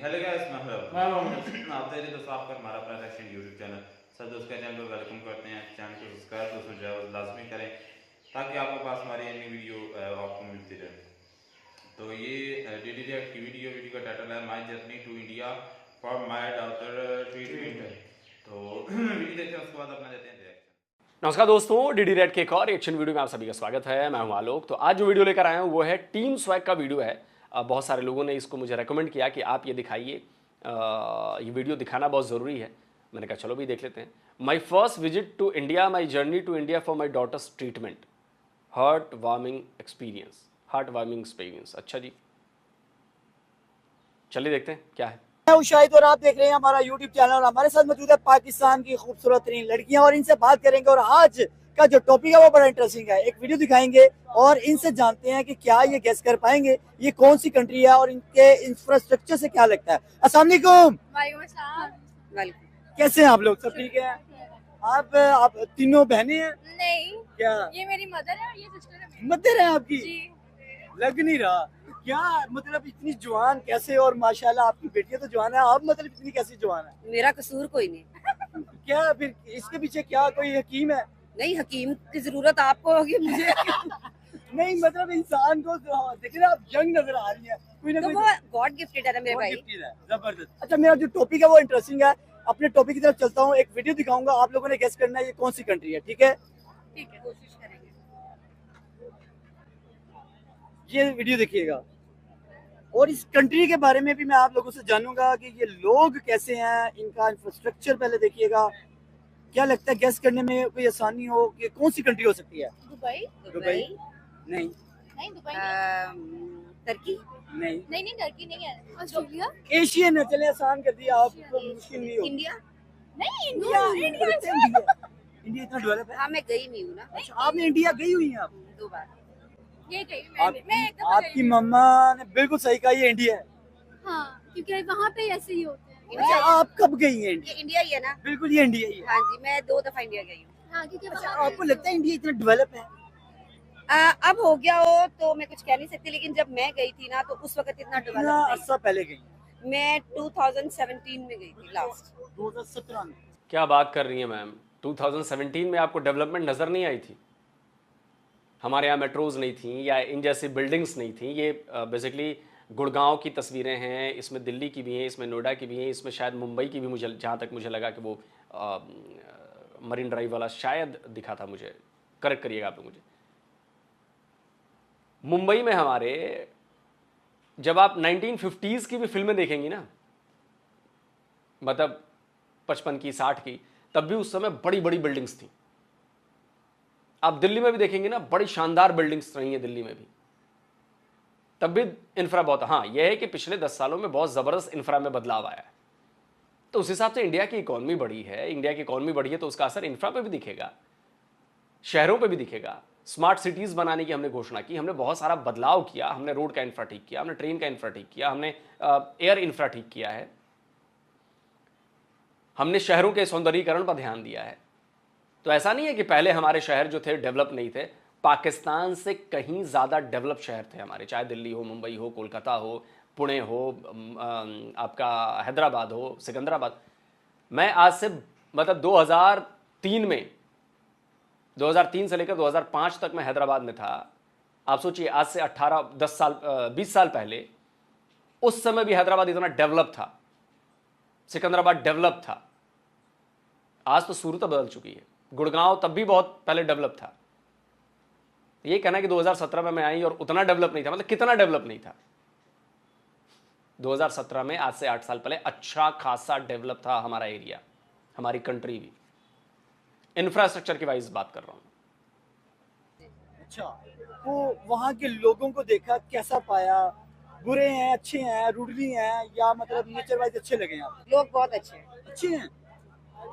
Hello guys, मैं आप तेरे दोस्तों आपका हमारा अपना सेक्शन यूट्यूब चैनल सब दोस्त का चैनल पर वेलकम करते हैं। चैनल को सब्सक्राइब दोस्तों जो है लाजमी करें ताकि आपके पास हमारी अन्य वीडियो आपको मिलती रहे। तो ये डेली रिएक्ट की वीडियो का टाइटल है my journey to India for my daughter treatment. तो वीडियो देखते हैं, उसके बाद अपना देते हैं रिएक्शन। नमस्कार दोस्तों, डीडी रेड के एक और रिएक्शन वीडियो में आप सभी का स्वागत है। मैं हूं आलोक। तो आज जो वीडियो लेकर आया हूं वो है टीम स्वैग का वीडियो है। बहुत सारे लोगों ने इसको मुझे रेकमेंड किया कि आप ये दिखाइए, ये वीडियो दिखाना बहुत ज़रूरी है। मैंने कहा चलो भी देख लेते हैं। My first visit to India, my journey to India for my daughter's treatment, heart warming experience. अच्छा जी, चलिए देखते हैं क्या है। मैं हूं शाहिद और आप देख रहे हैं हमारा यूट्यूब चैनल और हमारे साथ मौजूद है पाकिस्तान की खूबसूरत तरीन लड़कियां और इनसे बात करेंगे। और आज का जो टॉपिक है वो बड़ा इंटरेस्टिंग है। एक वीडियो दिखाएंगे और इनसे जानते हैं कि क्या ये गेस कर पाएंगे ये कौन सी कंट्री है और इनके इंफ्रास्ट्रक्चर से क्या लगता है। अस्सलाम वालेकुम। कैसे हैं आप लोग? सब ठीक है? आप तीनों बहनें हैं? नहीं, क्या ये मेरी मदर है और ये सिस्टर है मेरी। मदर है आपकी? जी। लग नहीं रहा। क्या मतलब इतनी जवान कैसे? और माशाल्लाह आपकी बेटियां तो जवान है, आप मतलब इतनी कैसी जवान है? मेरा कसूर कोई नहीं। क्या फिर इसके पीछे क्या कोई हकीम है? नहीं, हकीम की जरूरत आपको होगी, मुझे नहीं मतलब इंसान को देख रहे आप यंग नजर आ रही है, कोई ना तो कोई वो गॉड गिफ्टेड है ना मेरे भाई। गिफ्टेड है। जबरदस्त। अच्छा, मेरा जो टॉपिक है वो इंटरेस्टिंग है। अपने टॉपिक की तरफ चलता हूँ। एक वीडियो दिखाऊंगा, आप लोगों ने गेस करना है ये कौन सी कंट्री है। ठीक है? ठीक है, कोशिश करेंगे। ये वीडियो देखिएगा और इस कंट्री के बारे में भी मैं आप लोगों से जानूंगा कि ये लोग कैसे हैं, इनका इंफ्रास्ट्रक्चर पहले देखिएगा। क्या लगता है गेस करने में कोई आसानी हो कि कौन सी कंट्री हो सकती है? दुबई। दुबई? नहीं नहीं, दुबई नहीं। टर्की? नहीं नहीं, टर्की नहीं है। ऑस्ट्रेलिया? एशियन है। चले आसान कर दिया आपको, मुश्किल नहीं हो। इंडिया? नहीं, इंडिया। इंडिया इतना डेवलप है। हाँ, मैं गई नहीं हूँ ना। अच्छा, आपने इंडिया गई हुई हैं आप? 2 बार। ये कही मैं एकदम आपकी मम्मा ने बिल्कुल सही कहा, ये इंडिया है। हाँ, क्योंकि वहाँ पे ऐसे ही होते हैं। अच्छा, आप कब गई हैं इंडिया? ये इंडिया ही है ना? बिल्कुल ये इंडिया ही है। हाँ जी, मैं 2 दफा इंडिया गई हूँ। हाँ, क्योंकि अच्छा, वहाँ आपको लगता है इंडिया इतना डेवलप है? अब हो गया हो तो मैं कुछ कह नहीं सकती, लेकिन जब मैं गई थी ना तो उस वक्त इतना कितना डेवलप अर्सा पहले गई? मैं 2017 में गई थी लास्ट। 2017 में? क्या बात कर रही हैं मैम? 2017 में आपको डेवलपमेंट नज़र नहीं आई थी? हमारे यहाँ मेट्रोज़ नहीं थी या इन जैसी बिल्डिंग्स नहीं थी। ये बेसिकली गुड़गांव की तस्वीरें हैं, इसमें दिल्ली की भी हैं, इसमें नोएडा की भी हैं, इसमें शायद मुंबई की भी, मुझे जहाँ तक मुझे लगा कि वो मरीन ड्राइव वाला शायद दिखा था मुझे, करेक्ट करिएगा आप लोग मुझे। मुंबई में हमारे, जब आप 1950s की भी फिल्में देखेंगी ना, मतलब 55 की 60 की, तब भी उस समय बड़ी बड़ी बिल्डिंग्स थी। आप दिल्ली में भी देखेंगे ना, बड़ी शानदार बिल्डिंग्स रही हैं दिल्ली में भी, तब भी इंफ्रा बहुत। हाँ, यह है कि पिछले 10 सालों में बहुत ज़बरदस्त इंफ्रा में बदलाव आया है। तो उस हिसाब से इंडिया की इकॉनमी बढ़ी है। इंडिया की इकॉनमी बढ़ी है तो उसका असर इंफ्रा पे भी दिखेगा, शहरों पे भी दिखेगा। स्मार्ट सिटीज़ बनाने की हमने घोषणा की, हमने बहुत सारा बदलाव किया। हमने रोड का इंफ्रा ठीक किया, हमने ट्रेन का इंफ्रा ठीक किया, हमने एयर इंफ्रा ठीक किया है, हमने शहरों के सौंदर्यीकरण पर ध्यान दिया है। तो ऐसा नहीं है कि पहले हमारे शहर जो थे डेवलप नहीं थे। पाकिस्तान से कहीं ज़्यादा डेवलप शहर थे हमारे, चाहे दिल्ली हो, मुंबई हो, कोलकाता हो, पुणे हो, आपका हैदराबाद हो, सिकंदराबाद। मैं आज से मतलब 2003 से लेकर 2005 तक मैं हैदराबाद में था। आप सोचिए, आज से 20 साल पहले उस समय भी हैदराबाद इतना डेवलप था, सिकंदराबाद डेवलप था। आज तो सूरत बदल चुकी है। गुड़गांव तब भी बहुत पहले डेवलप था। ये कहना कि 2017 में मैं आई और उतना डेवलप नहीं था, मतलब कितना डेवलप नहीं था? 2017 में, आज से 8 साल पहले अच्छा खासा डेवलप था हमारा एरिया, हमारी कंट्री भी। इंफ्रास्ट्रक्चर की वाइज बात कर रहा हूं। अच्छा, तो वहाँ के लोगों को देखा, कैसा पाया? बुरे हैं, अच्छे हैं, रूडली हैं, या मतलब नेचर वाइज अच्छे लगे हैं आप? लोग बहुत अच्छे हैं। अच्छे हैं,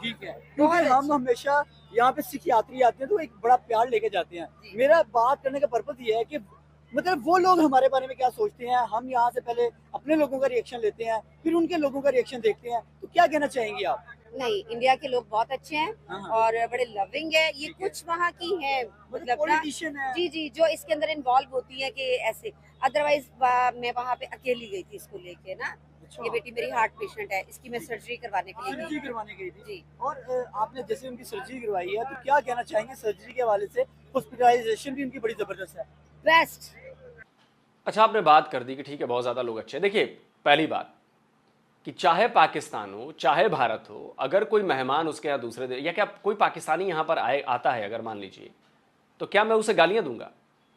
ठीक है। क्योंकि हम हमेशा यहाँ पे सिख यात्री आते हैं तो एक बड़ा प्यार लेके जाते हैं। मेरा बात करने का पर्पज ये है कि मतलब वो लोग हमारे बारे में क्या सोचते हैं। हम यहाँ से पहले अपने लोगों का रिएक्शन लेते हैं, फिर उनके लोगों का रिएक्शन देखते हैं। तो क्या कहना चाहेंगे आप? नहीं, इंडिया के लोग बहुत अच्छे हैं हाँ। और बड़े लविंग है। ये कुछ वहाँ की है, मतलब ना, पॉलिटिशियन है। जी, जो इसके अंदर इन्वॉल्व होती है कि ऐसे। अदरवाइज मैं वहाँ पे अकेली गई थी इसको लेके ना, अच्छा। ये बेटी मेरी हार्ट पेशेंट है, इसकी मैं सर्जरी करवाने के लिए सर्जरी गई। करवाने गई थी जी। और आपने जैसे उनकी सर्जरी करवाई है तो क्या कहना चाहेंगे सर्जरी के हवाले से? हॉस्पिटलाइजेशन भी उनकी बड़ी जबरदस्त है। बेस्ट। अच्छा, आपने बात कर दी कि ठीक है बहुत ज़्यादा लोग अच्छे हैं। देखिए, पहली बात कि चाहे पाकिस्तान हो चाहे भारत हो, अगर कोई मेहमान उसके यहाँ दूसरे देश या क्या कोई पाकिस्तानी यहाँ पर आता है, अगर मान लीजिए, तो क्या मैं उसे गालियाँ दूंगा?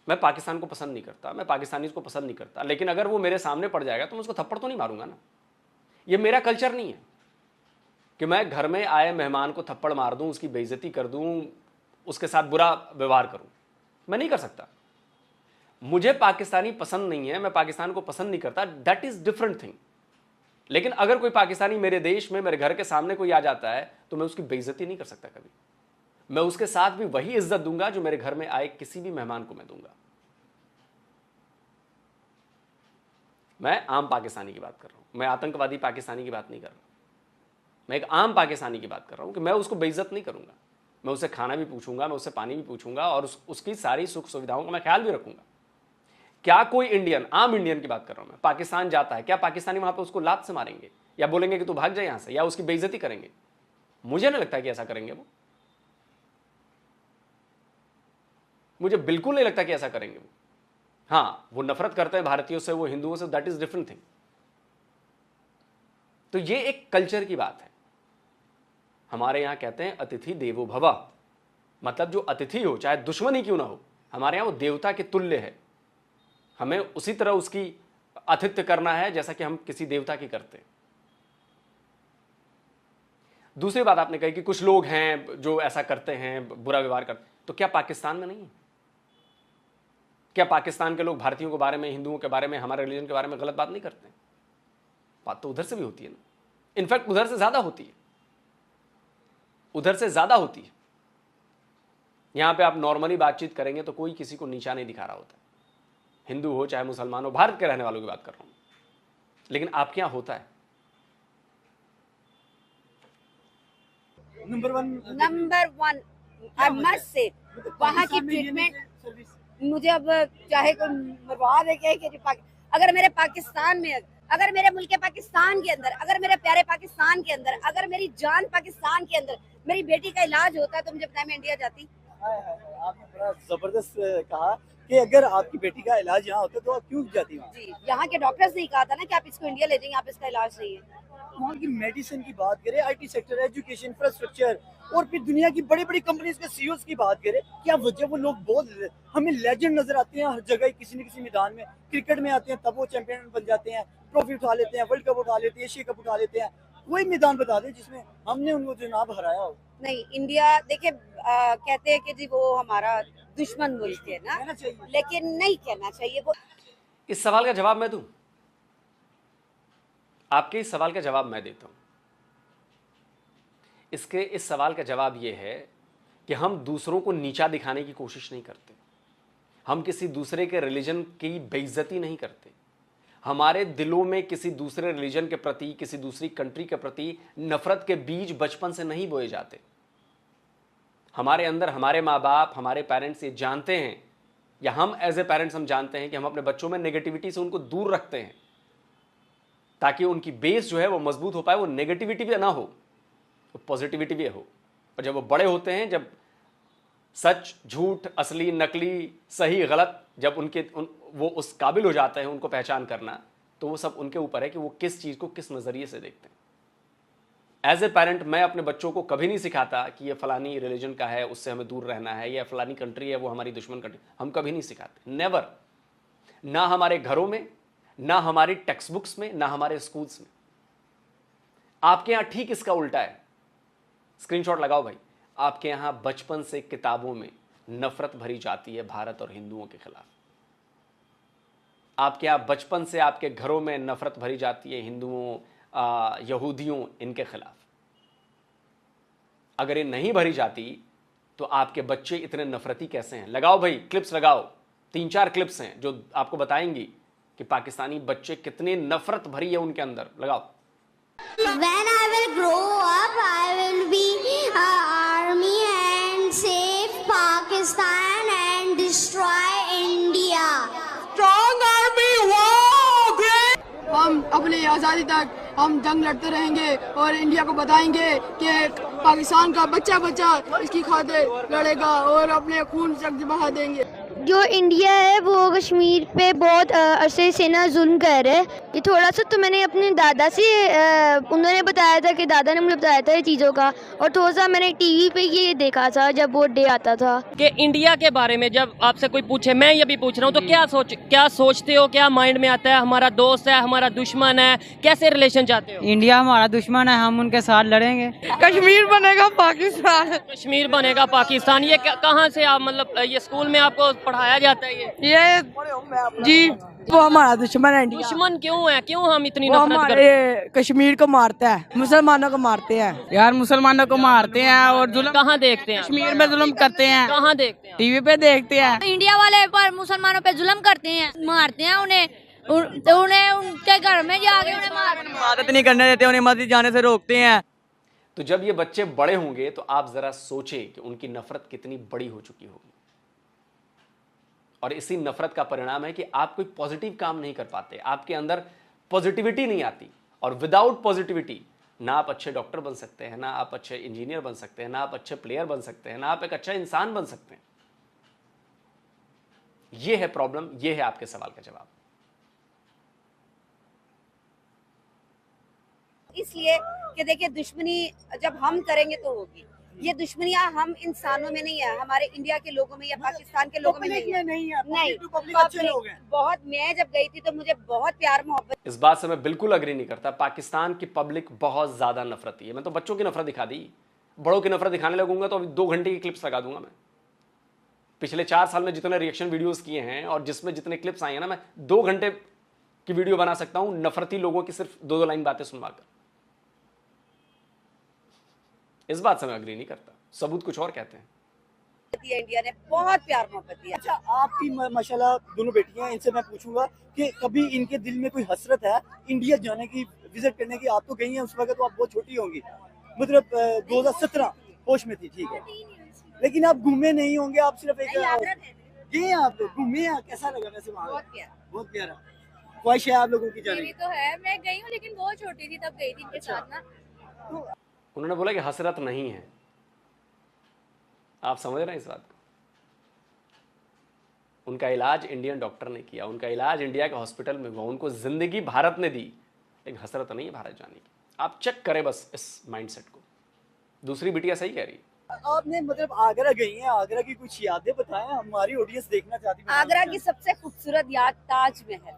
मैं पाकिस्तान को पसंद नहीं करता, मैं पाकिस्तानी को पसंद नहीं करता, लेकिन अगर वो मेरे सामने पड़ जाएगा तो मैं उसको थप्पड़ तो नहीं मारूंगा ना। ये मेरा कल्चर नहीं है कि मैं घर में आए मेहमान को थप्पड़ मार दूं, उसकी बेइज्जती कर दूं, उसके साथ बुरा व्यवहार करूं। मैं नहीं कर सकता। मुझे पाकिस्तानी पसंद नहीं है, मैं पाकिस्तान को पसंद नहीं करता, दैट इज डिफरेंट थिंग। लेकिन अगर कोई पाकिस्तानी मेरे देश में, मेरे घर के सामने कोई आ जाता है तो मैं उसकी बेइज्जती नहीं कर सकता कभी। मैं उसके साथ भी वही इज्जत दूंगा जो मेरे घर में आए किसी भी मेहमान को मैं दूंगा। मैं आम पाकिस्तानी की बात कर रहा हूं, मैं आतंकवादी पाकिस्तानी की बात नहीं कर रहा। मैं एक आम पाकिस्तानी की बात कर रहा हूं कि मैं उसको बेइज्जत नहीं करूंगा। मैं उससे खाना भी पूछूंगा, मैं उससे पानी भी पूछूंगा और उसकी सारी सुख सुविधाओं का मैं ख्याल भी रखूंगा। क्या कोई इंडियन, आम इंडियन की बात कर रहा हूं मैं, पाकिस्तान जाता है, क्या पाकिस्तानी वहां पे उसको लात से मारेंगे या बोलेंगे कि तू भाग जाए यहां से, या उसकी बेइज्जती करेंगे? मुझे नहीं लगता कि ऐसा करेंगे वो। मुझे बिल्कुल नहीं लगता कि ऐसा करेंगे वो। हाँ, वो नफरत करते हैं भारतीयों से, वो हिंदुओं से, दैट इज डिफरेंट थिंग। तो ये एक कल्चर की बात है। हमारे यहां कहते हैं अतिथि देवो भव, मतलब जो अतिथि हो, चाहे दुश्मन ही क्यों ना हो, हमारे यहां वो देवता के तुल्य है। हमें उसी तरह उसकी आतिथ्य करना है जैसा कि हम किसी देवता की करते हैं। दूसरी बात आपने कही कि कुछ लोग हैं जो ऐसा करते हैं, बुरा व्यवहार करते हैं, तो क्या पाकिस्तान में नहीं है? क्या पाकिस्तान के लोग भारतीयों के बारे में, हिंदुओं के बारे में, हमारे रिलीजन के बारे में गलत बात नहीं करते हैं? बात तो उधर से भी होती है ना। इनफैक्ट उधर से ज्यादा होती है, उधर से ज्यादा होती है। यहां पे आप नॉर्मली बातचीत करेंगे तो कोई किसी को नीचा नहीं दिखा रहा होता, हिंदू हो चाहे मुसलमान हो, भारत के रहने वालों की बात कर रहा हूं। लेकिन आपके यहां होता है। Number one I must say वहाँ की ट्रीटमेंट सर्विस। मुझे अब चाहे कोई मरवा दे कि अगर मेरे पाकिस्तान में, अगर मेरे मुल्क के पाकिस्तान के अंदर, अगर मेरे प्यारे पाकिस्तान के अंदर, अगर मेरी जान पाकिस्तान के अंदर मेरी बेटी का इलाज होता है तो मुझे पता मैं इंडिया जाती। आपने बड़ा जबरदस्त कहा कि अगर आपकी बेटी का इलाज यहाँ होता तो आप क्यों जाती वहाँ? जी, यहाँ के डॉक्टर्स ने कहा था ना कि आप इसको इंडिया ले जाइए, आप इसका इलाज नहीं है। वहाँ की मेडिसिन की बात करें, आईटी सेक्टर, एजुकेशन, इंफ्रास्ट्रक्चर और फिर दुनिया की बड़ी बड़ी कंपनीज के सीईओज की बात करें, क्या वजह वो लोग बहुत हमें लेजेंड नजर आते हैं हर जगह, किसी न किसी मैदान में। क्रिकेट में आते हैं तब वो चैंपियन बन जाते हैं, ट्रॉफी उठा लेते हैं, वर्ल्ड कप उठा लेते हैं, एशिया कप उठा लेते हैं। कोई मैदान बता दें जिसमें हमने उनको जनाब हराया हो। नहीं, इंडिया देखिए कहते हैं कि जी वो हमारा दुश्मन मुल्क है ना, कहना चाहिए। लेकिन नहीं कहना चाहिए वो। इस सवाल का जवाब मैं दूं? आपके इस सवाल का जवाब मैं देता हूं। इस सवाल का जवाब यह है कि हम दूसरों को नीचा दिखाने की कोशिश नहीं करते, हम किसी दूसरे के रिलीजन की बेइज्जती नहीं करते, हमारे दिलों में किसी दूसरे रिलीजन के प्रति, किसी दूसरी कंट्री के प्रति नफरत के बीज बचपन से नहीं बोए जाते। हमारे अंदर हमारे माँ बाप, हमारे पेरेंट्स ये जानते हैं, या हम एज ए पेरेंट्स हम जानते हैं कि हम अपने बच्चों में नेगेटिविटी से उनको दूर रखते हैं ताकि उनकी बेस जो है वो मजबूत हो पाए, वो नेगेटिविटी भी ना हो, वो पॉजिटिविटी भी हो। और जब वो बड़े होते हैं, जब सच झूठ, असली नकली, सही गलत, जब वो उस काबिल हो जाते हैं उनको पहचान करना, तो वो सब उनके ऊपर है कि वो किस चीज़ को किस नज़रिए से देखते हैं। एज ए पेरेंट मैं अपने बच्चों को कभी नहीं सिखाता कि ये फलानी रिलीजन का है, उससे हमें दूर रहना है, या फलानी कंट्री है वो हमारी दुश्मन कंट्री, हम कभी नहीं सिखाते, नेवर। ना हमारे घरों में, ना हमारी टेक्स्ट बुक्स में, ना हमारे स्कूल्स में। आपके यहाँ ठीक इसका उल्टा है। स्क्रीनशॉट लगाओ भाई। आपके यहाँ बचपन से किताबों में नफरत भरी जाती है भारत और हिंदुओं के खिलाफ। आपके यहाँ बचपन से आपके घरों में नफरत भरी जाती है हिंदुओं, यहूदियों, इनके खिलाफ। अगर ये नहीं भरी जाती तो आपके बच्चे इतने नफरती कैसे हैं? लगाओ भाई, क्लिप्स लगाओ। 3-4 क्लिप्स हैं जो आपको बताएंगी कि पाकिस्तानी बच्चे कितने नफरत भरी है उनके अंदर। लगाओ। When I will grow up, I will be army and save Pakistan and destroy India. Strong army, wow, great! हम अपनी आज़ादी तक हम जंग लड़ते रहेंगे और इंडिया को बताएंगे कि पाकिस्तान का बच्चा बच्चा इसकी खातिर लड़ेगा और अपने खून तक बहा देंगे। जो इंडिया है वो कश्मीर पे बहुत अरसे से ना जुल्म कर रहा है। ये थोड़ा सा तो मैंने अपने दादा से उन्होंने बताया था कि दादा ने मुझे बताया था ये चीज़ों का, और थोड़ा सा मैंने टीवी पे ये देखा था जब वो डे आता था। कि इंडिया के बारे में जब आपसे कोई पूछे, मैं ये भी पूछ रहा हूँ, तो क्या सोचते हो, क्या माइंड में आता है? हमारा दोस्त है, हमारा दुश्मन है, कैसे रिलेशन चाहते हो? इंडिया हमारा दुश्मन है, हम उनके साथ लड़ेंगे। कश्मीर बनेगा पाकिस्तान। कश्मीर बनेगा पाकिस्तान, ये कहाँ से आप मतलब ये स्कूल में आपको पढ़ाया जाता है? ये जी वो हमारा दुश्मन है। दुश्मन क्यों है? क्यों हम इतनी नफरत करते हैं? कश्मीर को मारता है, मुसलमानों को मारते हैं। यार मुसलमानों को मारते हैं और जुल्म कहाँ देखते हैं? कश्मीर में जुल्म करते हैं। कहाँ देखते हैं? टीवी पे देखते हैं। इंडिया वाले पर मुसलमानों पे जुल्म करते हैं, मारते हैं उन्हें, तो उन्हें उनके घर में जाके उन्हें मदद नहीं करने देते, उन्हें मस्जिद जाने से रोकते हैं। तो जब ये बच्चे बड़े होंगे तो आप जरा सोचें कि उनकी नफरत कितनी बड़ी हो चुकी होगी, और इसी नफरत का परिणाम है कि आप कोई पॉजिटिव काम नहीं कर पाते, आपके अंदर पॉजिटिविटी नहीं आती, और विदाउट पॉजिटिविटी ना आप अच्छे डॉक्टर बन सकते हैं, ना आप अच्छे इंजीनियर बन सकते हैं, ना आप अच्छे प्लेयर बन सकते हैं, ना आप एक अच्छा इंसान बन सकते हैं। यह है प्रॉब्लम, यह है आपके सवाल का जवाब। इसलिए कि देखिए दुश्मनी जब हम करेंगे तो होगी। ये दुश्मनियां हम इंसानों में नहीं है, हमारे इंडिया के लोगों में या पाकिस्तान के लोगों में नहीं है। नहीं, बहुत, मैं जब गई थी तो मुझे बहुत प्यार मोहब्बत। इस बात से मैं बिल्कुल अग्री नहीं करता। पाकिस्तान की पब्लिक बहुत ज्यादा नफरती है। मैं तो बच्चों की नफरत दिखा दी, बड़ों की नफरत दिखाने लगूंगा तो अभी 2 घंटे की क्लिप्स लगा दूंगा मैं। पिछले 4 साल में जितने रिएक्शन वीडियोस किए हैं और जिसमें जितने क्लिप्स आए हैं ना, मैं 2 घंटे की वीडियो बना सकता हूं नफरती लोगों की सिर्फ 2 लाइन बातें सुनवाकर। इस बात से मैं अग्री नहीं करता, सबूत कुछ और कहते हैं। इंडिया ने बहुत प्यार मोहब्बत दिया। अच्छा, आपकी माशाल्लाह दोनों बेटियां, इनसे मैं पूछूंगा कि कभी इनके दिल में कोई हसरत है इंडिया जाने की, विजिट करने की? आप तो गई हैं उस वक्त, तो आप बहुत छोटी होंगी, मतलब 2017 होश में थी, ठीक है, लेकिन आप घूमे नहीं होंगे, आप सिर्फ एक गए हैं, आप घूमे हैं, कैसा लगा वैसे वहाँ? बहुत प्यारा। ख्वाहिश है आप लोगों की जाने की? तो है, मैं गई हूँ लेकिन बहुत छोटी थी तब गई थी इनके साथ ना। तो उन्होंने बोला कि हसरत नहीं है। आप समझ रहे हैं इस बात को? उनका इलाज इंडियन डॉक्टर ने किया, उनका इलाज इंडिया के हॉस्पिटल में हुआ, उनको जिंदगी भारत ने दी, लेकिन हसरत नहीं है भारत जाने की। आप चेक करें बस इस माइंडसेट को। दूसरी बिटिया सही कह रही है। आपने मतलब आगरा गई हैं, आगरा की कुछ यादें बताएं, हमारी ऑडियंस देखना चाहती है। आगरा की सबसे खूबसूरत याद ताजमहल,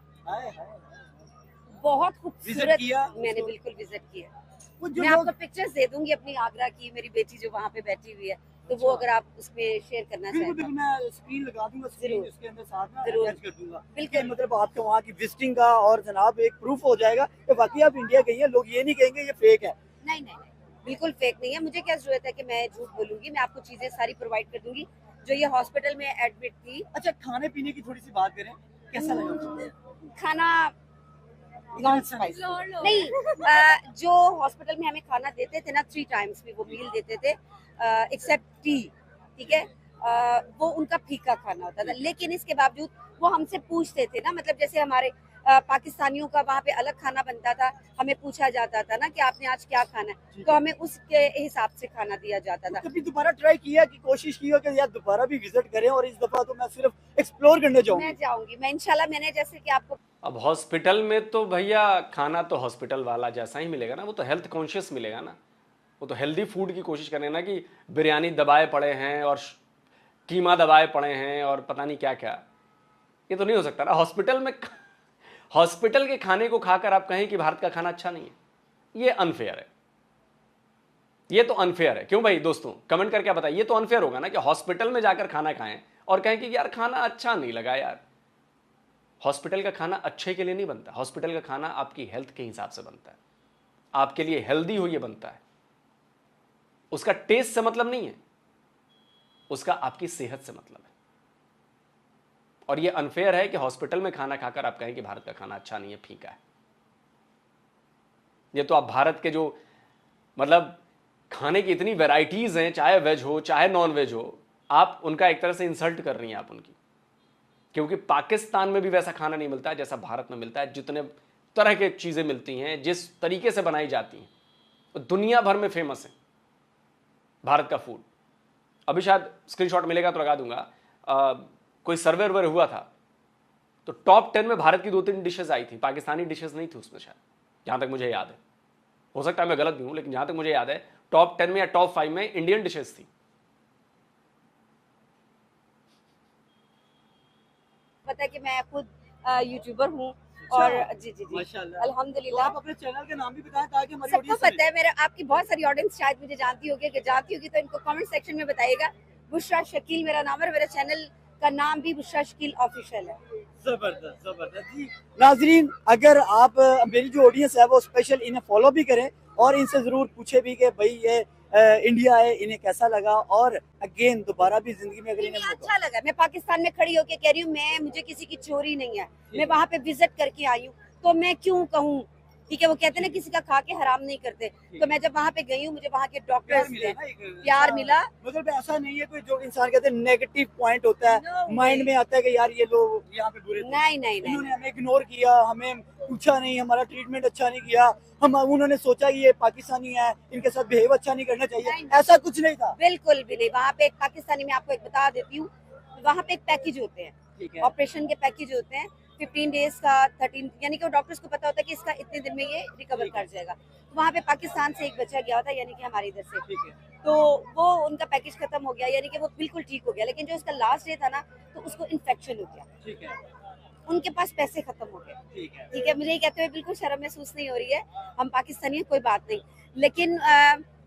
बहुत खूबसूरत। मैंने बिल्कुल विजिट किया। मैं आपको पिक्चर्स दे दूंगी अपनी आगरा की, मेरी बेटी जो वहाँ पे बैठी हुई है, तो वो अगर आप उसमें शेयर करना चाहें तो मैं स्क्रीन लगा दूंगा, जरूर, इसके अंदर साथ में जरूर अटैच कर दूंगा। बिल्कुल, मतलब आपके वहाँ की विजिटिंग का और जनाब एक प्रूफ हो जाएगा कि वाकई आप इंडिया गई हैं। लोग ये नहीं कहेंगे ये फेक है। नहीं, बिल्कुल फेक नहीं है। मुझे क्या जरूरत है कि मैं झूठ बोलूंगी? मैं आपको चीजें सारी प्रोवाइड कर दूंगी। जो ये हॉस्पिटल में एडमिट थी। अच्छा, खाने पीने की थोड़ी सी बात करें, कैसा लगा खाना? नॉन स्पाइसी नहीं, जो हॉस्पिटल में हमें खाना देते थे ना, 3 टाइम्स भी वो मील देते थे, एक्सेप्ट टी, ठीक है, वो उनका फीका खाना होता था। लेकिन इसके बावजूद वो हमसे पूछते थे ना, मतलब जैसे हमारे पाकिस्तानियों का वहाँ पे अलग खाना बनता था, हमें पूछा जाता था ना कि आपने आज क्या खाना है, तो हमें उसके हिसाब से खाना दिया जाता था। कभी दोबारा ट्राई किया कि कोशिश की हो कि यार दोबारा भी विजिट करें, और इस दफा तो मैं सिर्फ एक्सप्लोर करने जाऊंगी? मैं जाऊंगी, मैं इंशाल्लाह। मैंने जैसे कि आपको, अब हॉस्पिटल में तो भैया खाना तो हॉस्पिटल वाला जैसा ही मिलेगा ना, वो तो हेल्थ कॉन्शियस मिलेगा ना, वो तो हेल्दी फूड की कोशिश करें ना कि बिरयानी दबाए पड़े हैं और कीमा दबाए पड़े हैं और पता नहीं क्या क्या। ये तो नहीं हो सकता ना। हॉस्पिटल में हॉस्पिटल के खाने को खाकर आप कहें कि भारत का खाना अच्छा नहीं है, ये अनफेयर है। ये तो अनफेयर है। क्यों भाई दोस्तों, कमेंट करके बताइए। ये तो अनफेयर होगा ना कि हॉस्पिटल में जाकर खाना खाएं और कहें कि यार खाना अच्छा नहीं लगा। यार हॉस्पिटल का खाना अच्छे के लिए नहीं बनता, हॉस्पिटल का खाना आपकी हेल्थ के हिसाब से बनता है, आपके लिए हेल्दी हो ये बनता है। उसका टेस्ट से मतलब नहीं है, उसका आपकी सेहत से मतलब है। और ये अनफेयर है कि हॉस्पिटल में खाना खाकर आप कहें कि भारत का खाना अच्छा नहीं है, फीका है। ये तो आप भारत के जो मतलब खाने की इतनी वैरायटीज हैं, चाहे वेज हो चाहे नॉन वेज हो, आप उनका एक तरह से इंसल्ट कर रही हैं आप उनकी। क्योंकि पाकिस्तान में भी वैसा खाना नहीं मिलता है जैसा भारत में मिलता है। जितने तरह के चीज़ें मिलती हैं, जिस तरीके से बनाई जाती हैं, तो दुनिया भर में फेमस है भारत का फूड। अभी शायद स्क्रीनशॉट मिलेगा तो लगा दूंगा, कोई सर्वे वर्वे हुआ था तो टॉप 10 में भारत की 2-3 डिशेस आई थी, पाकिस्तानी डिशेस नहीं थी उसमें शायद, जहां तक मुझे याद है। हो सकता है मैं गलत भी हूं, लेकिन जहां तक मुझे याद है टॉप 10 में या टॉप 5 में इंडियन डिशेस थी। पता है कि मैं खुद यूट्यूबर हूँ और जी जी जी माशाल्लाह। अल्हम्दुलिल्लाह। तो आप अपने चैनल का नाम भी बताएं ताकि हमारी सबको ऑडियंस पता है, मेरे आपकी बहुत सारी ऑडियंस शायद मुझे जानती होगी तो इनको कमेंट सेक्शन में बताइएगा। बुशरा शकील मेरा नाम है, मेरे चैनल का नाम भी बुशरा शकील ऑफिशियल है। जबरदस्त जी। नाजरीन, अगर आप मेरी जो ऑडियंस है वो स्पेशल इन्हें फॉलो भी करें और इनसे जरूर पूछे भी कि भाई ये इंडिया है, इन्हें कैसा लगा, और अगेन दोबारा भी जिंदगी में अगर इन्हें अच्छा लगा। मैं पाकिस्तान में खड़ी होकर कह रही हूँ, मुझे किसी की चोरी नहीं है, मैं वहाँ पे विजिट करके आई हूँ, तो मैं क्यों कहूँ, ठीक है। वो कहते हैं ना किसी का खा के हराम नहीं करते, तो मैं जब वहाँ पे गई हूँ मुझे वहाँ के डॉक्टर्स से प्यार मिला। मतलब ऐसा नहीं है कोई जो इंसान कहते हैं नेगेटिव पॉइंट होता है माइंड में आता है कि यार ये लोग यहाँ पे बुरे थे। नहीं इन्होंने हमें इग्नोर किया, हमें पूछा नहीं, हमारा ट्रीटमेंट अच्छा नहीं किया, उन्होंने सोचा कि ये पाकिस्तानी है, इनके साथ बिहेव अच्छा नहीं करना चाहिए, ऐसा कुछ नहीं था। बिल्कुल भी नहीं। वहाँ पे एक पाकिस्तानी, मैं आपको एक बता देती हूँ, वहाँ पे एक पैकेज होते हैं, ऑपरेशन के पैकेज होते हैं 15 डेज का, 13, यानी कि डॉक्टर्स को पता होता है कि इसका इतने दिन में ये रिकवर कर जाएगा। तो वहाँ पे पाकिस्तान से एक बच्चा गया था, यानी कि हमारे इधर से, तो वो उनका पैकेज खत्म हो गया, यानी कि वो बिल्कुल ठीक हो गया, लेकिन जो उसका लास्ट डे था ना तो उसको इन्फेक्शन हो गया, उनके पास पैसे खत्म हो गए। ठीक है, मुझे ये कहते हुए बिल्कुल शर्म महसूस नहीं हो रही है, हम पाकिस्तानी हैं, कोई बात नहीं, लेकिन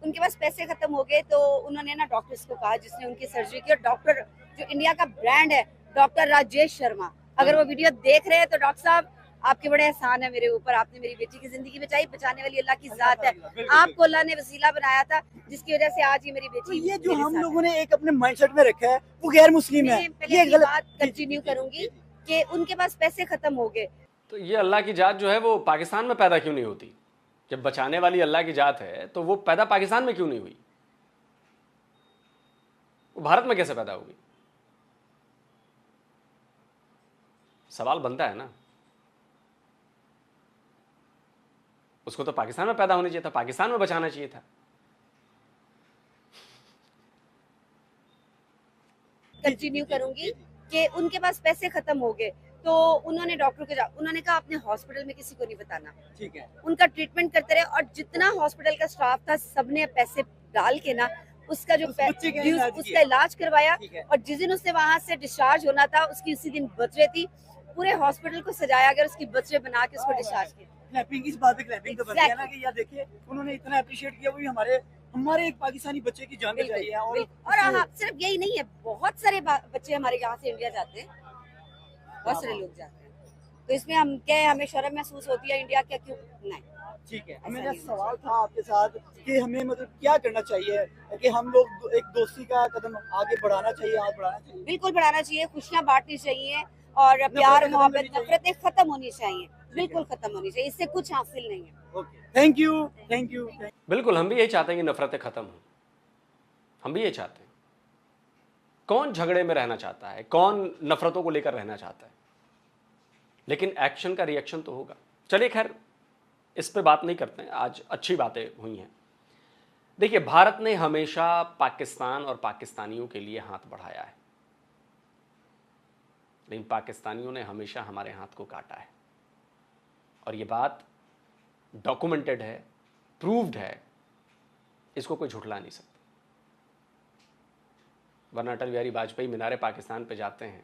उनके पास पैसे खत्म हो गए, तो उन्होंने ना डॉक्टर्स को कहा जिसने उनकी सर्जरी की, और डॉक्टर जो इंडिया का ब्रांड है डॉक्टर राजेश शर्मा, अगर वो वीडियो देख रहे हैं तो डॉक्टर साहब आपके बड़े एहसान है मेरे ऊपर, आपने मेरी बेटी की जिंदगी बचाई, बचाने वाली अल्लाह की जात है, आपको अल्लाह ने वसीला बनाया था जिसकी वजह से आज ये मेरी बेटी। तो ये जो हम लोगों ने एक अपने माइंडसेट में रखा है वो गैर मुस्लिम है, ये बात कंटिन्यू करूंगी कि उनके पास पैसे खत्म हो गए। तो ये अल्लाह की जात जो है वो पाकिस्तान में पैदा क्यों नहीं होती? जब बचाने वाली अल्लाह की जात है तो वो पैदा पाकिस्तान में क्यों नहीं हुई? वो भारत में कैसे पैदा होगी? सवाल बनता है ना। उसको तो पाकिस्तान में पैदा होना चाहिए था, पाकिस्तान में बचाना चाहिए था। कंटिन्यू करूंगी कि उनके पास पैसे खत्म हो गए, तो उन्होंने डॉक्टर को उन्होंने कहा अपने हॉस्पिटल में किसी को नहीं बताना, ठीक है, उनका ट्रीटमेंट करते रहे, और जितना हॉस्पिटल का स्टाफ था सबने पैसे डाल के ना उसका जो उसका इलाज करवाया, और जिस दिन उसने वहां से डिस्चार्ज होना था उसकी उसी दिन बर्थडे थी, पूरे हॉस्पिटल को सजाया गया, उसकी बर्थडे बना के उसको डिस्चार्ज किया। क्लैपिंग, इस बात पे क्लैपिंग तो बनती है ना कि यार देखिए उन्होंने इतना अप्रिशिएट किया, वो भी हमारे एक पाकिस्तानी बच्चे की जान बचाई है। और हाँ, सिर्फ यही नहीं है, बहुत सारे बच्चे हमारे यहाँ से इंडिया जाते हैं, बहुत सारे लोग जाते हैं, तो इसमें हम क्या, हमें शर्म महसूस होती है इंडिया क्या क्यों नहीं। ठीक है, मेरा सवाल था आपके साथ कि हमें मतलब क्या करना चाहिए कि हम लोग एक दोस्ती का कदम आगे बढ़ाना चाहिए, हाथ बढ़ाना चाहिए? बिल्कुल बढ़ाना चाहिए, खुशियाँ बांटनी चाहिए, और प्यार मोहब्बत नफरतें खत्म होनी चाहिए, बिल्कुल खत्म होनी चाहिए, इससे कुछ हासिल नहीं है। Thank you, thank you. बिल्कुल, हम भी यही चाहते हैं कि नफरतें खत्म हो, हम भी ये चाहते हैं। कौन झगड़े में रहना चाहता है, कौन नफरतों को लेकर रहना चाहता है, लेकिन एक्शन का रिएक्शन तो होगा। चलिए खैर, इस पे बात नहीं करते हैं, आज अच्छी बातें हुई हैं। देखिए, भारत ने हमेशा पाकिस्तान और पाकिस्तानियों के लिए हाथ बढ़ाया है, लेकिन पाकिस्तानियों ने हमेशा हमारे हाथ को काटा है, और ये बात डॉक्यूमेंटेड है, प्रूव्ड है, इसको कोई झुठला नहीं सकता। वरना अटल बिहारी वाजपेयी मीनारे पाकिस्तान पे जाते हैं,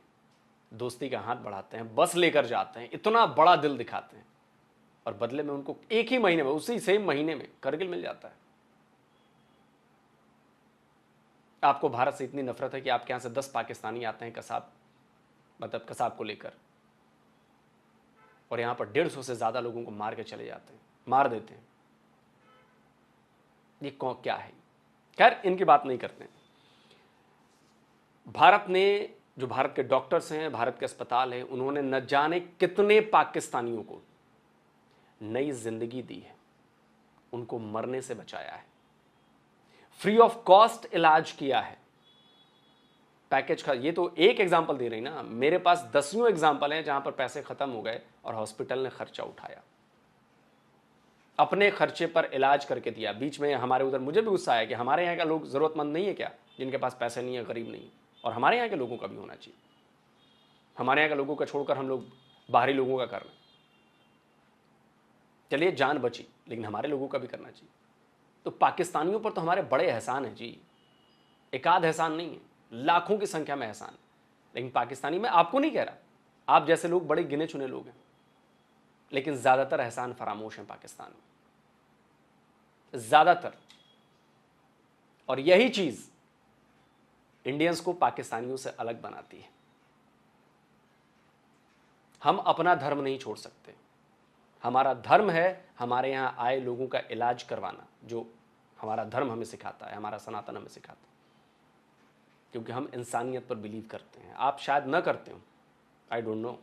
दोस्ती का हाथ बढ़ाते हैं, बस लेकर जाते हैं, इतना बड़ा दिल दिखाते हैं, और बदले में उनको एक ही महीने में, उसी सेम महीने में करगिल मिल जाता है। आपको भारत से इतनी नफरत है कि आपके यहां से 10 पाकिस्तानी आते हैं कसाब को लेकर, और यहां पर 150 से ज्यादा लोगों को मार के चले जाते हैं, मार देते हैं। ये क्या है? खैर, इनकी बात नहीं करते हैं। भारत ने, जो भारत के डॉक्टर्स हैं, भारत के अस्पताल हैं, उन्होंने न जाने कितने पाकिस्तानियों को नई जिंदगी दी है, उनको मरने से बचाया है, फ्री ऑफ कॉस्ट इलाज किया है, पैकेज का। ये तो एक एग्जांपल दे रही ना, मेरे पास दसियों एग्जांपल हैं जहां पर पैसे खत्म हो गए और हॉस्पिटल ने खर्चा उठाया। अपने खर्चे पर इलाज करके दिया। बीच में हमारे उधर मुझे भी गुस्सा आया कि हमारे यहाँ का लोग ज़रूरतमंद नहीं है क्या, जिनके पास पैसे नहीं है, गरीब नहीं है, और हमारे यहाँ के लोगों का भी होना चाहिए। हमारे यहाँ के लोगों का छोड़कर हम लोग बाहरी लोगों का कर रहे हैं। चलिए जान बची, लेकिन हमारे लोगों का भी करना चाहिए। तो पाकिस्तानियों पर तो हमारे बड़े एहसान हैं जी, एक आध एहसान नहीं है, लाखों की संख्या में एहसान। लेकिन पाकिस्तानी, मैं आपको नहीं कह रहा, आप जैसे लोग बड़े गिने चुने लोग हैं, लेकिन ज़्यादातर एहसान फरामोश हैं पाकिस्तान में, ज़्यादातर। और यही चीज़ इंडियंस को पाकिस्तानियों से अलग बनाती है। हम अपना धर्म नहीं छोड़ सकते। हमारा धर्म है हमारे यहाँ आए लोगों का इलाज करवाना, जो हमारा धर्म हमें सिखाता है, हमारा सनातन हमें सिखाता है, क्योंकि हम इंसानियत पर बिलीव करते हैं। आप शायद न करते हो, आई डोंट नो,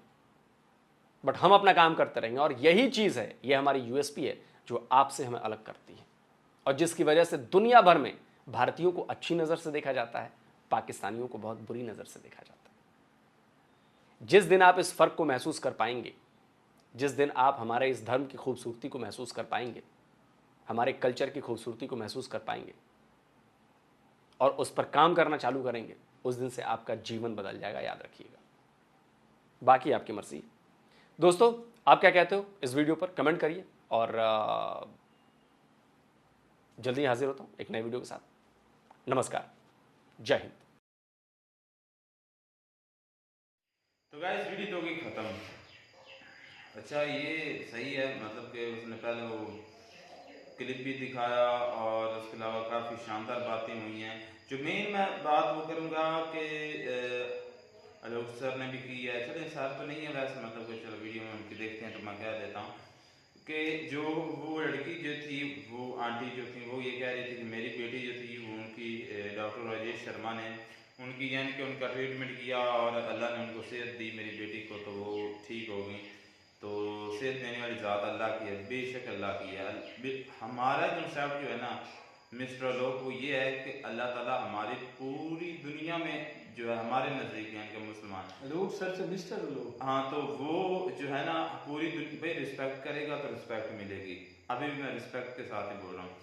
बट हम अपना काम करते रहेंगे। और यही चीज़ है, ये हमारी यूएसपी है जो आपसे हमें अलग करती है, और जिसकी वजह से दुनिया भर में भारतीयों को अच्छी नज़र से देखा जाता है, पाकिस्तानियों को बहुत बुरी नज़र से देखा जाता है। जिस दिन आप इस फ़र्क को महसूस कर पाएंगे, जिस दिन आप हमारे इस धर्म की खूबसूरती को महसूस कर पाएंगे, हमारे कल्चर की खूबसूरती को महसूस कर पाएंगे और उस पर काम करना चालू करेंगे, उस दिन से आपका जीवन बदल जाएगा, याद रखिएगा। बाकी आपकी मर्जी। दोस्तों, आप क्या कहते हो इस वीडियो पर, कमेंट करिए, और जल्दी हाजिर होता हूँ एक नए वीडियो के साथ। नमस्कार, जय हिंद। तो गाइस वीडियो तो गई खत्म। अच्छा, ये सही है, मतलब कि उसने पहले वो क्लिप भी दिखाया और उसके अलावा काफ़ी शानदार बातें हुई हैं। जो मेन मैं बात वो करूँगा कि अलोक सर ने भी की है, चलिए सर तो नहीं है वैसे, मतलब कि चलो वीडियो में उनकी देखते हैं तो मैं कह देता हूँ कि जो वो लड़की जो थी, वो आंटी जो थी, वो ये कह रही थी कि मेरी बेटी जो थी वो उनकी डॉक्टर राजेश शर्मा ने उनकी यानी कि उनका ट्रीटमेंट किया और अल्लाह ने उनको सेहत दी मेरी बेटी को, तो वो ठीक हो गई। तो सेहत देने वाली ज़ात अल्लाह की है, बेशक अल्लाह की है। हमारा कंसेप्ट जो है ना मिस्टर लोग, वो ये है कि अल्लाह ताला हमारी पूरी दुनिया में जो है हमारे नज़दीक यानी कि मुसलमान लोग सर से मिस्टर लोग, हाँ, तो वो जो है ना पूरी दुनिया भाई रिस्पेक्ट करेगा तो रिस्पेक्ट मिलेगी। अभी भी मैं रिस्पेक्ट के साथ ही बोल रहा हूँ।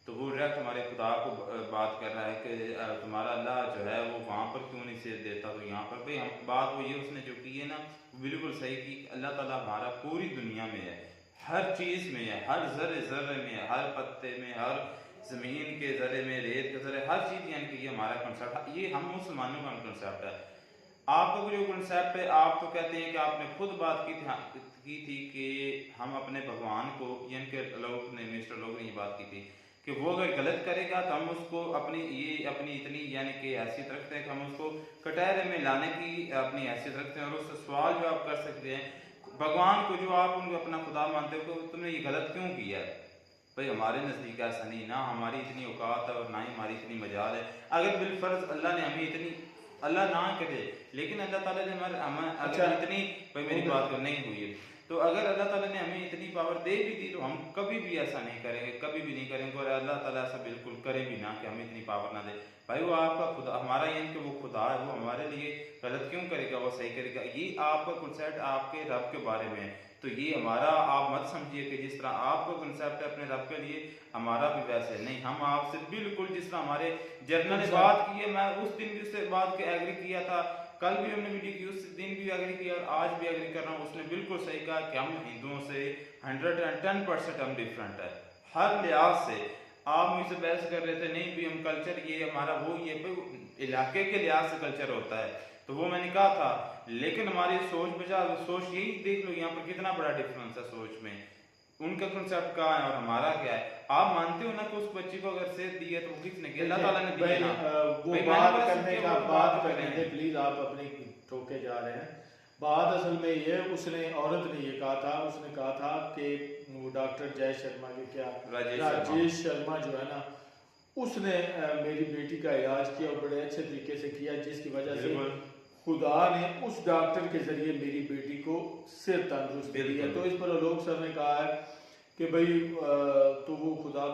तो वो डायरेक्ट हमारे खुदा को बात कर रहा है कि तुम्हारा अल्लाह जो है वो वहाँ पर क्यों नहीं सेहत देता, तो यहाँ पर भाई हम बात वो ये उसने जो की है ना बिल्कुल सही की। अल्लाह ताला हमारा पूरी दुनिया में है, हर चीज़ में है, हर ज़र्रे ज़र्रे में है, हर पत्ते में, हर ज़मीन के ज़रे में, रेत के ज़रे, हर चीज़ यानी कि ये हमारा कंसेप्ट, ये हम मुसलमानों का कंसेप्ट है। आपका जो कंसेप्ट है, आप तो कहते हैं कि आपने खुद बात की थी कि हम अपने भगवान को, यानी कि लोग ने, मिस्टर लोग ने ये बात की थी कि वो अगर गलत करेगा तो हम उसको अपनी इतनी यानी कि हैसियत रखते हैं कि हम उसको कटहरे में लाने की अपनी हैसियत रखते हैं। और उससे सवाल जो आप कर सकते हैं भगवान को, जो आप उनको अपना खुदा मानते हो, कि तुमने ये गलत क्यों किया है। भाई हमारे नज़दीक ऐसा नहीं, ना हमारी इतनी औकात है और ना ही हमारी इतनी मजाल है। अगर बिलफर्ज अल्लाह ने हमें इतनी, अल्लाह ना करे, लेकिन अल्लाह ताला ने हमें अगर इतनी, भाई मेरी बात नहीं हुई है, तो अगर अल्लाह ताला ने हमें इतनी पावर दे भी दी तो हम कभी भी ऐसा नहीं करेंगे, कभी भी नहीं करेंगे। और अल्लाह ताला ऐसा बिल्कुल करे भी ना कि हमें इतनी पावर ना दे। भाई वो आपका खुदा, हमारा यानी कि वो खुदा है, वो हमारे लिए गलत क्यों करेगा, वो सही करेगा। ये आपका कंसेप्ट आपके रब के बारे में है, तो ये हमारा आप मत समझिए कि जिस तरह आपका कंसेप्ट है अपने रब के लिए, हमारा भी वैसे नहीं। हम आपसे बिल्कुल जिस तरह हमारे जर्नल ने बात की है, मैं उस दिन भी उससे बात के एग्री किया था, कल भी हमने वीडियो की, उस दिन भी एग्री किया और आज भी एग्री कर रहा हूँ। उसने बिल्कुल सही कहा कि हम हिंदुओं से 110% हम डिफरेंट है हर लिहाज से। आप मुझसे बहस कर रहे थे, नहीं भी हम कल्चर ये हमारा वो ये इलाके के लिहाज से कल्चर होता है, तो वो मैंने कहा था। लेकिन हमारी सोच बजाय सोच यही देख लो, यहाँ पर कितना बड़ा डिफरेंस है सोच में। उनका कंसेप्ट क्या है और हमारा क्या है। आप मानते हो ना कि उस बच्ची को अगर सेहत दी है तो वो किसने किया, अल्लाह ताला ने दी है ना। वो बात करने का बात करने दे प्लीज, आप अपनी टोके जा रहे हैं। बात असल में ये, उसने औरत ने ये कहा था, उसने कहा था कि वो डॉक्टर जय शर्मा के क्या राजेश शर्मा जो है ना, उसने मेरी बेटी का इलाज किया और बड़े अच्छे तरीके से किया, जिसकी वजह से खुदा ने उस डॉक्टर के जरिए मेरी बेटी को सेहत तंदुरुस्त दी है। तो इस पर लोग सर ने कहा है कि भाई तो वो खुदा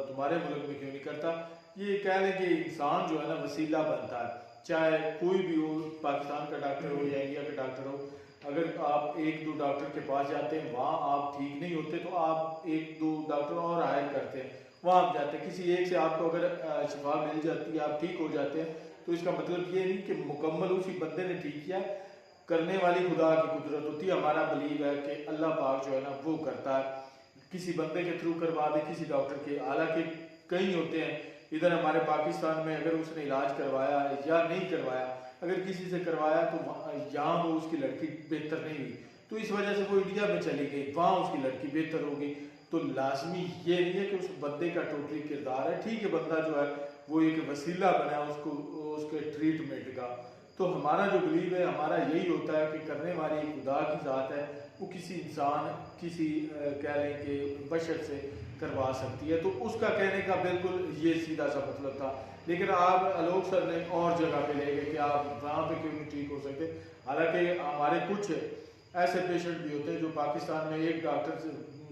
तुम्हारे मुल्क में क्यों नहीं करता। ये कह लें कि इंसान जो है ना वसीला बनता है, चाहे कोई भी हो, पाकिस्तान का डॉक्टर हो या इंडिया का डॉक्टर हो, अगर आप 1-2 डॉक्टर के पास जाते हैं, वहाँ आप ठीक नहीं होते तो आप 1-2 डॉक्टर और हायर करते हैं, वहाँ आप जाते हैं। किसी एक से आपको अगर शिफा मिल जाती है, आप ठीक हो जाते हैं, तो इसका मतलब ये नहीं कि मुकम्मल उसी बंदे ने ठीक किया। करने वाली खुदा की कुदरत होती है। हमारा बिलीव है कि अल्लाह पाक जो है ना वो करता है, किसी बंदे के थ्रू करवा दे, किसी डॉक्टर के। हालांकि कई होते हैं इधर हमारे पाकिस्तान में, अगर उसने इलाज करवाया या नहीं करवाया, अगर किसी से करवाया तो यहाँ वो उसकी लड़की बेहतर नहीं हुई, तो इस वजह से वो इंडिया में चली गई, वहाँ उसकी लड़की बेहतर होगी। तो लाजमी ये नहीं है कि उस बंदे का टोटली किरदार है। ठीक है, बंदा जो है वो एक वसीला बना उसको उसके ट्रीटमेंट का। तो हमारा जो बिलीव है, हमारा यही होता है कि करने वाली खुदा की ज़ात है, वो किसी इंसान, किसी कह लें कि बशर से करवा सकती है। तो उसका कहने का बिल्कुल ये सीधा सा मतलब था। लेकिन आप आलोक सर ने और जगह पे ले गए कि आप वहाँ पे क्यों नहीं ठीक हो सकते। हालांकि हमारे कुछ ऐसे पेशेंट भी होते हैं जो पाकिस्तान में एक डॉक्टर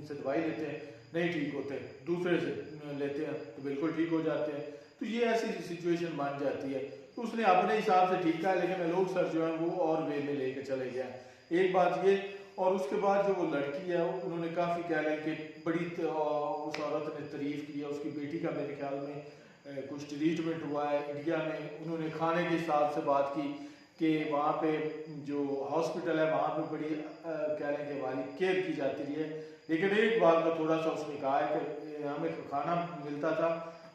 से दवाई लेते हैं, नहीं ठीक होते, दूसरे से लेते हैं तो बिल्कुल ठीक हो जाते हैं। तो ये ऐसी सिचुएशन बन जाती है। तो उसने अपने हिसाब से ठीक किया, लेकिन आलोक सर जो है वो और वे में लेके चले गए। एक बात ये, और उसके बाद जो वो लड़की है उन्होंने काफ़ी कह लें कि बड़ी उस औरत ने तारीफ़ की है। उसकी बेटी का मेरे ख्याल में कुछ ट्रीटमेंट हुआ है इंडिया में। उन्होंने खाने के हिसाब से बात की कि वहाँ पे जो हॉस्पिटल है वहाँ पे बड़ी कह लें कि वाली केयर की जाती रही है। लेकिन एक बात का थोड़ा सा उसने कहा है कि हमें खाना मिलता था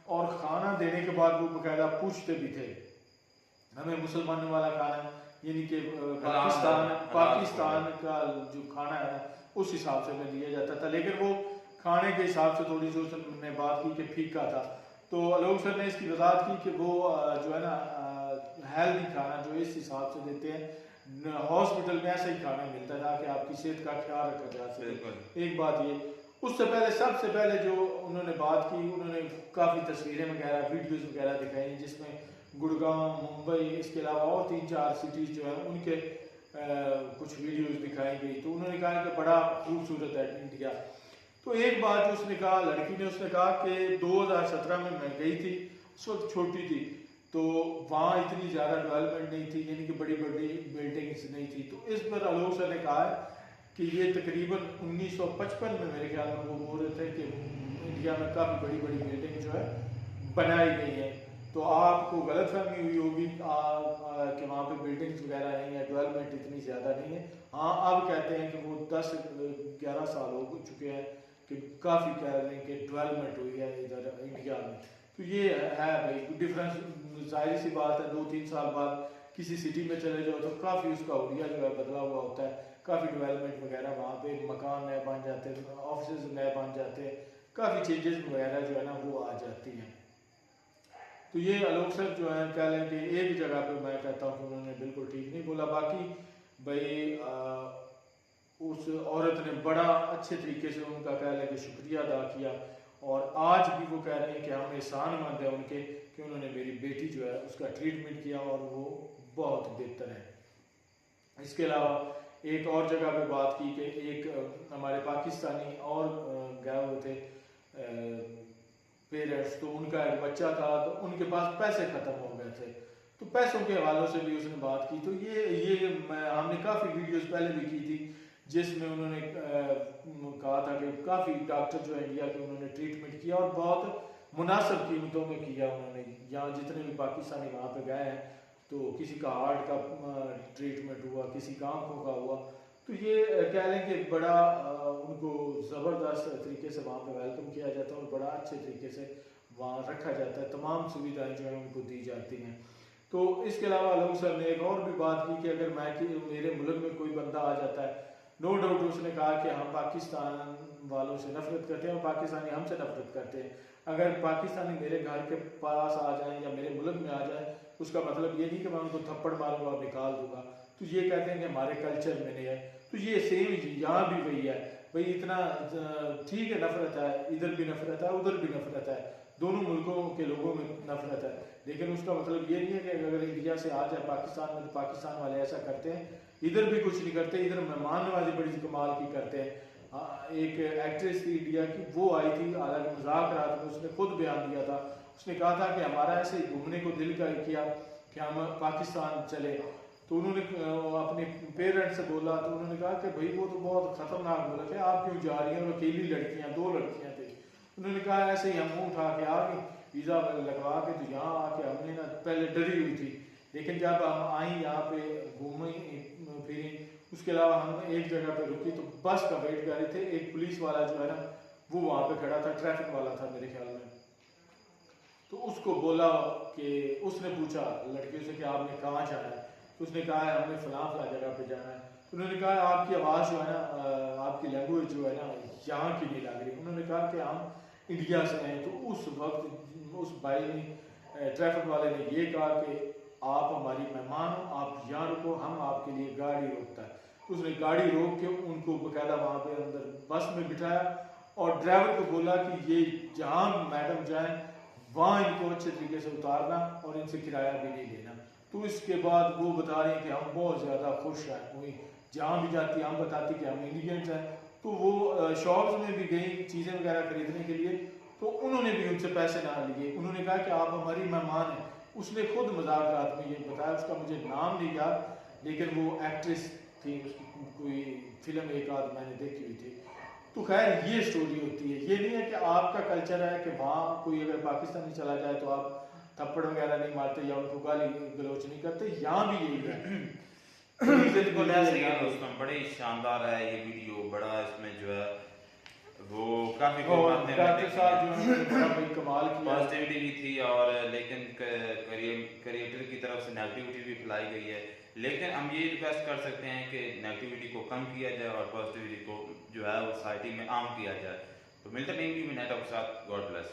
और खाना देने के बाद वो बाकायदा पूछते भी थे, हमें मुसलमानों वाला खाना, यानी कि पाकिस्तान का जो खाना है उस हिसाब से हमें दिया जाता था। लेकिन वो खाने के हिसाब से थोड़ी सी उसने बात की कि फीका था। तो आलोक सर ने इसकी वजाहत की कि वो जो है ना हेल्दी खाना जो इस हिसाब से देते हैं, हॉस्पिटल में ऐसा ही खाना मिलता था कि आपकी सेहत का ख्याल रखा जा सके। एक बात ये, उससे पहले सबसे पहले जो उन्होंने बात की, उन्होंने काफ़ी तस्वीरें वगैरह वीडियोज़ वगैरह दिखाई जिसमें गुड़गांव, मुंबई, इसके अलावा और 3-4 सिटीज़ जो है उनके कुछ वीडियोज़ दिखाई गई। तो उन्होंने कहा कि बड़ा खूबसूरत है इंडिया। तो एक बात जो उसने कहा, लड़की ने उसने कहा कि 2017 में मैं गई थी, उस वक्त छोटी थी, तो वहाँ इतनी ज़्यादा डेवलपमेंट नहीं थी, यानी कि बड़ी बड़ी बिल्डिंग्स नहीं थी। तो इस पर आलोक सर ने कहा है कि ये तकरीबन 1955 में मेरे ख्याल में वो बोल रहे थे कि इंडिया में काफ़ी बड़ी बड़ी बिल्डिंग जो है बनाई गई है। तो आपको गलतफहमी हुई होगी कि वहाँ पे बिल्डिंग्स वगैरह नहीं है, डेवलपमेंट इतनी ज़्यादा नहीं है। हाँ, अब कहते हैं कि वो 10-11 साल हो चुके हैं कि काफ़ी कह रहे हैं कि डेवलपमेंट हुई है इधर इंडिया में। तो ये है भाई डिफरेंस, जाहिर सी बात है। 2-3 साल बाद किसी सिटी में चले जाओ तो काफ़ी उसका हुलिया जो है बदला हुआ होता है, काफ़ी डेवलपमेंट वगैरह, वहाँ पे मकान नए बन जाते हैं, ऑफिस नए बन जाते हैं, काफ़ी चेंजेस वगैरह जो है ना वो आ जाती हैं। तो ये आलोक सर जो है कह लें कि एक जगह पे मैं कहता हूँ कि उन्होंने बिल्कुल ठीक नहीं बोला। बाकी भाई उस औरत ने बड़ा अच्छे तरीके से उनका कह लें कि शुक्रिया अदा किया, और आज भी वो कह रहे हैं कि हम एहसानमंद है उनके कि उन्होंने मेरी बेटी जो है उसका ट्रीटमेंट किया और वो बहुत बेहतर है। इसके अलावा एक और जगह पे बात की कि एक हमारे पाकिस्तानी और गए हुए थे पेरेंट्स, तो उनका एक बच्चा था, तो उनके पास पैसे ख़त्म हो गए थे, तो पैसों के हवालों से भी उसने बात की। तो ये हमने काफ़ी वीडियोस पहले भी की थी जिसमें उन्होंने कहा था कि काफ़ी डॉक्टर जो है इंडिया के उन्होंने ट्रीटमेंट किया और बहुत मुनासिब कीमतों में किया उन्होंने। यहाँ जितने भी पाकिस्तानी वहाँ पे गए हैं तो किसी का हार्ट का ट्रीटमेंट हुआ, किसी का आँखों का हुआ। तो ये कह लें कि बड़ा उनको ज़बरदस्त तरीके से वहाँ पे वेलकम किया जाता है और बड़ा अच्छे तरीके से वहाँ रखा जाता है, तमाम सुविधाएं जो है उनको दी जाती हैं। तो इसके अलावा आलोक सर ने एक और भी बात की कि अगर मेरे मुल्क में कोई बंदा आ जाता है, नो डाउट उसने कहा कि हम पाकिस्तान वालों से नफरत करते हैं और पाकिस्तानी हमसे नफरत करते हैं। अगर पाकिस्तानी मेरे घर के पास आ जाएं या मेरे मुल्क में आ जाएं, उसका मतलब ये नहीं कि मैं उनको थप्पड़ मारूंगा और निकाल दूंगा। तो ये कहते हैं कि हमारे कल्चर में नहीं है। तो ये सेम यहाँ भी वही है भाई, इतना ठीक है, नफरत है, इधर भी नफरत है, उधर भी नफरत है, दोनों मुल्कों के लोगों में नफरत है। लेकिन उसका मतलब ये नहीं है कि अगर इंडिया से आ जाए पाकिस्तान में तो पाकिस्तान वाले ऐसा करते हैं, इधर भी कुछ नहीं करते, इधर मेहमान नवाजी बड़ी कमाल की करते हैं। एक एक्ट्रेस थी इंडिया की, वो आई थी, हालांकि मजाक रात में उसने खुद बयान दिया था, उसने कहा था कि हमारा ऐसे घूमने को दिल किया कि हम पाकिस्तान चले, तो उन्होंने अपने पेरेंट्स से बोला, तो उन्होंने कहा कि भाई वो तो बहुत खतरनाक बोला कि आप क्यों जा रही हैं, और अकेली लड़कियां, 2 लड़कियां थी। उन्होंने कहा ऐसे ही हम मुँह उठा के आ गए वीज़ा लगवा के, तो यहाँ आके हमने ना पहले डरी हुई थी, लेकिन जब हम आई यहाँ पे घूमी फिरी, उसके अलावा हम एक जगह पे रुकी तो बस का वेट कर रहे थे। एक पुलिस वाला जो है ना वो वहाँ पे खड़ा था, ट्रैफिक वाला था मेरे ख्याल में, तो उसको बोला कि उसने पूछा लड़कियों से कि आपने कहाँ जाना है, तो उसने कहा है हमने फला जगह पे जाना है। तो उन्होंने कहा आपकी आवाज़ जो है ना, आपकी लैंग्वेज जो है ना यहाँ की नहीं लग रही। उन्होंने कहा कि हम इंडिया से हैं। तो उस वक्त उस भाई ने, ट्रैफिक वाले ने ये कहा कि आप हमारी मेहमान हो, आप यहाँ रुको, हम आपके लिए गाड़ी रोकता है। तो उसने गाड़ी रोक के उनको बाकायदा वहाँ पे अंदर बस में बिठाया और ड्राइवर को बोला कि ये जहाँ मैडम जाएं वहाँ इनको अच्छे तरीके से उतारना और इनसे किराया भी नहीं लेना। तो इसके बाद वो बता रहे हैं कि हम बहुत ज़्यादा खुश हैं, कोई जहाँ भी जाती हम बताती कि हम इंडियंस हैं। तो वो शॉप्स में भी गई चीज़ें वगैरह खरीदने के लिए, तो उन्होंने भी उनसे पैसे ना लिए। उन्होंने कहा कि आप हमारी मेहमान हैं। उसने खुद मजाक रात में ये बताया, उसका मुझे नाम नहीं याद, लेकिन वो एक्ट्रेस थी, उसकी कोई फिल्म एक आध मैंने देखी हुई थी। तो खैर ये स्टोरी होती है, ये नहीं है कि आपका कल्चर है कि वहाँ कोई अगर पाकिस्तानी चला जाए तो आप थप्पड़ वगैरह नहीं मारते या उनको गाली गलौच नहीं करते, यहाँ भी यही है। बिल्कुल ऐसे ही दोस्तों, बड़े शानदार है ये वीडियो, बड़ा इसमें जो है वो काफी पॉजिटिविटी भी थी, और लेकिन क्रिएटर की तरफ से नेगेटिविटी भी फैलाई गई है। लेकिन हम ये रिक्वेस्ट कर सकते हैं कि नेगेटिविटी को कम किया जाए और पॉजिटिविटी को जो है वो सोसाइटी में आम किया जाए। तो मिलते नहीं भी नेट के साथ, गॉड ब्लेस।